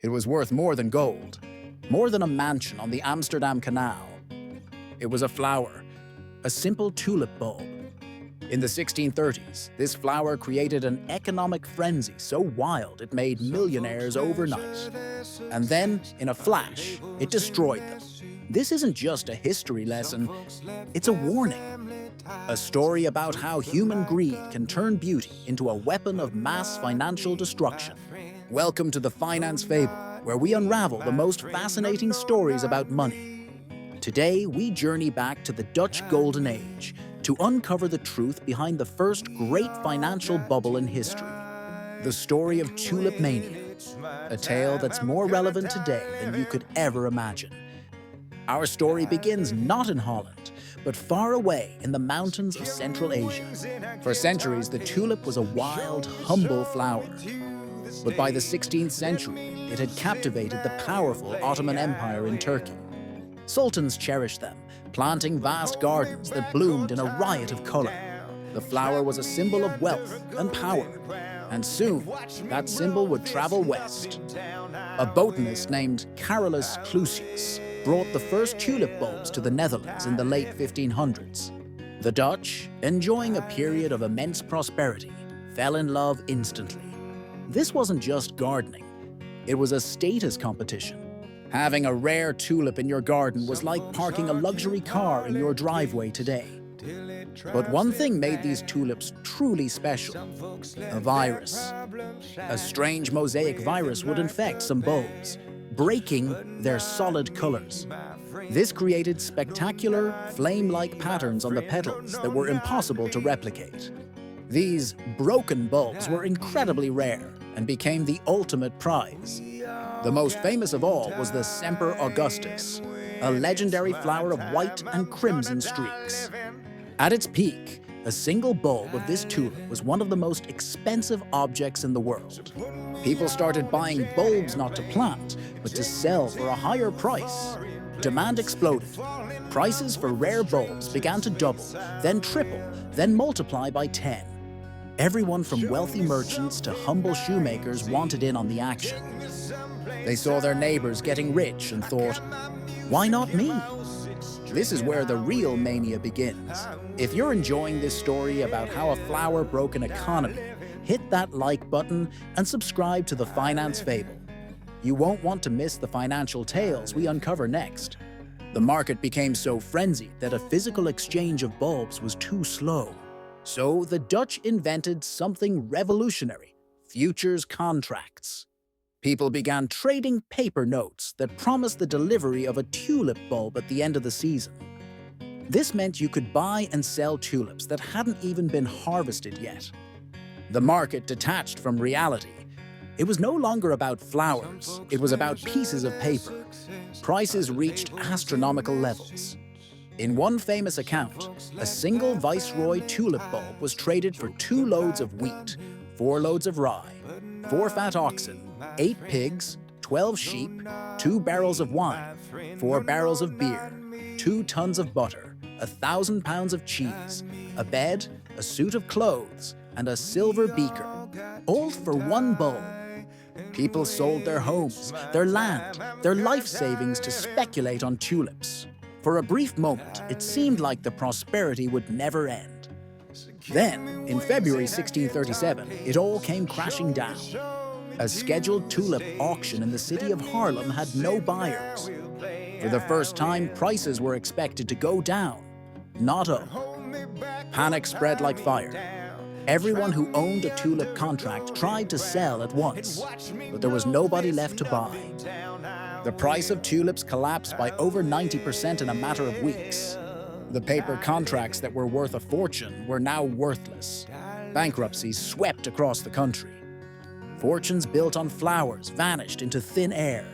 It was worth more than gold, more than a mansion on the Amsterdam Canal. It was a flower, a simple tulip bulb. In the 1630s, this flower created an economic frenzy so wild it made millionaires overnight. And then, in a flash, it destroyed them. This isn't just a history lesson, it's a warning. A story about how human greed can turn beauty into a weapon of mass financial destruction. Welcome to the Finance Fable, where we unravel the most fascinating stories about money. Today, we journey back to the Dutch Golden Age to uncover the truth behind the first great financial bubble in history, the story of Tulip Mania, a tale that's more relevant today than you could ever imagine. Our story begins not in Holland, but far away in the mountains of Central Asia. For centuries, the tulip was a wild, humble flower. But by the 16th century, it had captivated the powerful Ottoman Empire in Turkey. Sultans cherished them, planting vast gardens that bloomed in a riot of color. The flower was a symbol of wealth and power, and soon that symbol would travel west. A botanist named Carolus Clusius brought the first tulip bulbs to the Netherlands in the late 1500s. The Dutch, enjoying a period of immense prosperity, fell in love instantly. This wasn't just gardening, it was a status competition. Having a rare tulip in your garden was like parking a luxury car in your driveway today. But one thing made these tulips truly special: a virus. A strange mosaic virus would infect some bulbs, breaking their solid colors. This created spectacular, flame-like patterns on the petals that were impossible to replicate. These broken bulbs were incredibly rare and became the ultimate prize. The most famous of all was the Semper Augustus, a legendary flower of white and crimson streaks. At its peak, a single bulb of this tulip was one of the most expensive objects in the world. People started buying bulbs not to plant, but to sell for a higher price. Demand exploded. Prices for rare bulbs began to double, then triple, then multiply by 10. Everyone from wealthy merchants to humble shoemakers wanted in on the action. They saw their neighbors getting rich and thought, why not me? This is where the real mania begins. If you're enjoying this story about how a flower broke an economy, hit that like button and subscribe to the Finance Fable. You won't want to miss the financial tales we uncover next. The market became so frenzied that a physical exchange of bulbs was too slow. So the Dutch invented something revolutionary: futures contracts. People began trading paper notes that promised the delivery of a tulip bulb at the end of the season. This meant you could buy and sell tulips that hadn't even been harvested yet. The market detached from reality. It was no longer about flowers, it was about pieces of paper. Prices reached astronomical levels. In one famous account, a single Viceroy tulip bulb was traded for 2 loads of wheat, 4 loads of rye, 4 fat oxen, 8 pigs, 12 sheep, 2 barrels of wine, 4 barrels of beer, 2 tons of butter, 1,000 pounds of cheese, a bed, a suit of clothes, and a silver beaker, all for 1 bulb. People sold their homes, their land, their life savings to speculate on tulips. For a brief moment, it seemed like the prosperity would never end. Then, in February 1637, it all came crashing down. A scheduled tulip auction in the city of Haarlem had no buyers. For the first time, prices were expected to go down, not up. Panic spread like fire. Everyone who owned a tulip contract tried to sell at once, but there was nobody left to buy. The price of tulips collapsed by over 90% in a matter of weeks. The paper contracts that were worth a fortune were now worthless. Bankruptcies swept across the country. Fortunes built on flowers vanished into thin air.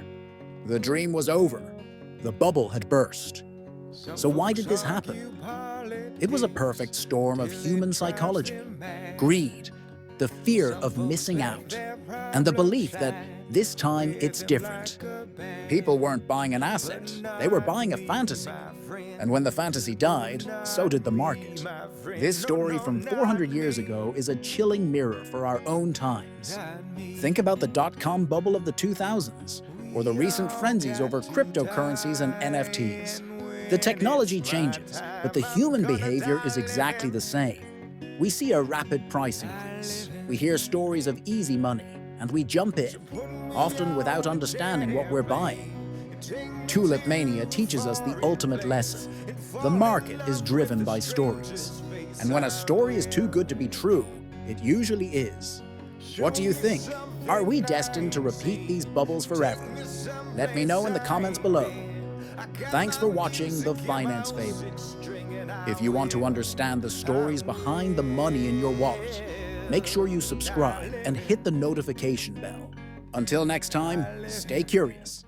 The dream was over. The bubble had burst. So why did this happen? It was a perfect storm of human psychology. Greed, the fear of missing out, and the belief that This time, it's different. People weren't buying an asset, they were buying a fantasy. And when the fantasy died, so did the market. This story from 400 years ago is a chilling mirror for our own times. Think about the dot-com bubble of the 2000s, or the recent frenzies over cryptocurrencies and NFTs. The technology changes, but the human behavior is exactly the same. We see a rapid price increase. We hear stories of easy money, and we jump in, often without understanding what we're buying. Tulip Mania teaches us the ultimate lesson. The market is driven by stories. And when a story is too good to be true, it usually is. What do you think? Are we destined to repeat these bubbles forever? Let me know in the comments below. Thanks for watching the Finance Fable. If you want to understand the stories behind the money in your wallet, make sure you subscribe and hit the notification bell. Until next time, stay curious.